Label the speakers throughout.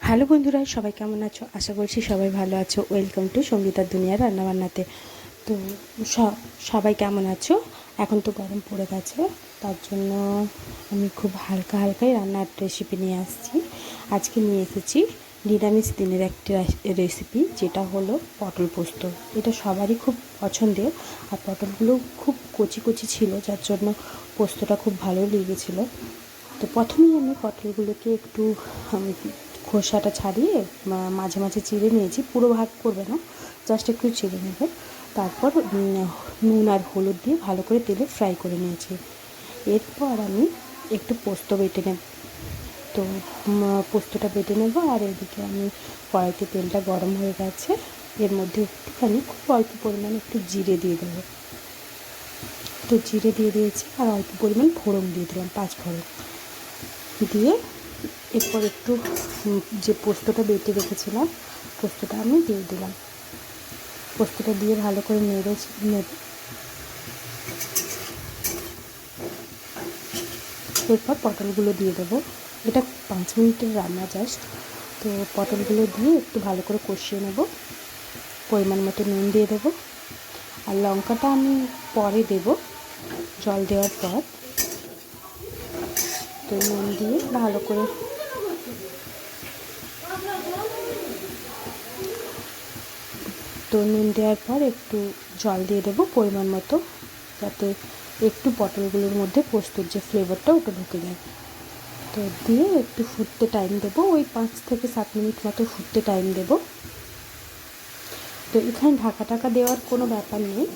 Speaker 1: Hello বন্ধুরা, সবাই কেমন আছো? আশা করছি সবাই ভালো আছো। ওয়েলকাম টু সঙ্গীতার দুনিয়ার রান্নাবান্নাতে। তো সবাই কেমন আছো? এখন তো গরম পড়ে গেছে, তার জন্য আমি খুব হালকাই রান্নার রেসিপি নিয়ে আসছি। আজকে নিয়ে এসেছি নিরামিষ দিনের একটি রেসিপি, যেটা হলো পটল পোস্ত। এটা সবারই খুব পছন্দের, আর পটলগুলো খুব কচি কচি ছিল, যার জন্য পোস্তটা খুব ভালো লেগেছিলো। তো প্রথমেই আমি পটলগুলোকে একটু খোসাটা ছাড়িয়ে মাঝে মাঝে চিড়ে নিয়েছি। পুরো ভাগ করবে না, জাস্ট একটু চিড়ে নেবে। তারপর নুন আর হলুদ দিয়ে ভালো করে তেলে ফ্রাই করে নিয়েছি। এরপর আমি একটু পোস্ত বেটে নেব। তো পোস্তটা বেটে নেব, আর এদিকে আমি কড়াইতে তেলটা গরম হয়ে গেছে, এর মধ্যে একটুখানি খুব অল্প পরিমাণে একটু জিরে দিয়ে দেবো। তো জিরে দিয়ে দিয়েছি, আর অল্প পরিমাণ ফোড়ন দিয়ে দিলাম, 5 ফোড়ন দিয়ে এরপর একটু যে পোস্তটা বেটে রেখেছিলাম, পোস্তটা আমি দিয়ে দিলাম। পোস্তটা দিয়ে ভালো করে নেড়ে এরপর পটলগুলো দিয়ে দেবো। এটা 5 মিনিটের রান্না জাস্ট। তো পটলগুলো দিয়ে একটু ভালো করে কষিয়ে নেব। পরিমাণ মতো নুন দিয়ে দেবো, আর লঙ্কাটা আমি পরে দেব, জল দেওয়ার পর। তো নুন দিয়ে ভালো করে নুন দেওয়ার পর একটু জল দিয়ে দেবো পরিমাণ মতো, যাতে একটু পটলগুলোর মধ্যে পোস্তর যে ফ্লেভারটা ওটা ঢুকে যায়। তো দিয়ে একটু ফুটতে টাইম দেবো, ওই 5 থেকে 7 মিনিট মতো ফুটতে টাইম দেবো। তো এখানে ঢাকা দেওয়ার কোনো ব্যাপার নেই।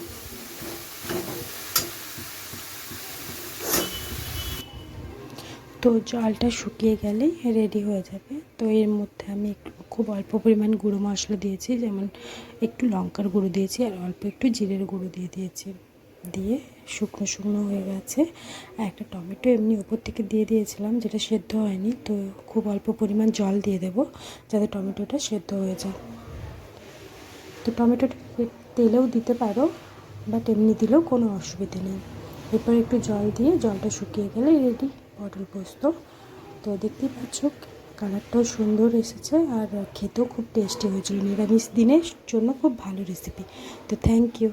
Speaker 1: তো জলটা শুকিয়ে গেলেই রেডি হয়ে যাবে। তো এর মধ্যে আমি খুব অল্প পরিমাণ গুঁড়ো মশলা দিয়েছি, যেমন একটু লঙ্কার গুঁড়ো দিয়েছি, আর অল্প একটু জিরের গুঁড়ো দিয়ে দিয়েছি। দিয়ে শুকনো হয়ে গেছে। আর একটা টমেটো এমনি ওপর থেকে দিয়ে দিয়েছিলাম, যেটা সেদ্ধ হয়নি। তো খুব অল্প পরিমাণ জল দিয়ে দেবো, যাতে টমেটোটা সেদ্ধ হয়ে যায়। তো টমেটোটা তেলেও দিতে পারো, বাট এমনি দিলেও কোনো অসুবিধে নেই। এরপর একটু জল দিয়ে জলটা শুকিয়ে গেলে রেডি পটল পোস্ত। তো দেখতেই পাচ্ছ, কালারটাও সুন্দর এসেছে, আর খেতেও খুব টেস্টি হয়েছিল। নিরামিষ দিনের জন্য খুব ভালো রেসিপি। তো থ্যাংক ইউ।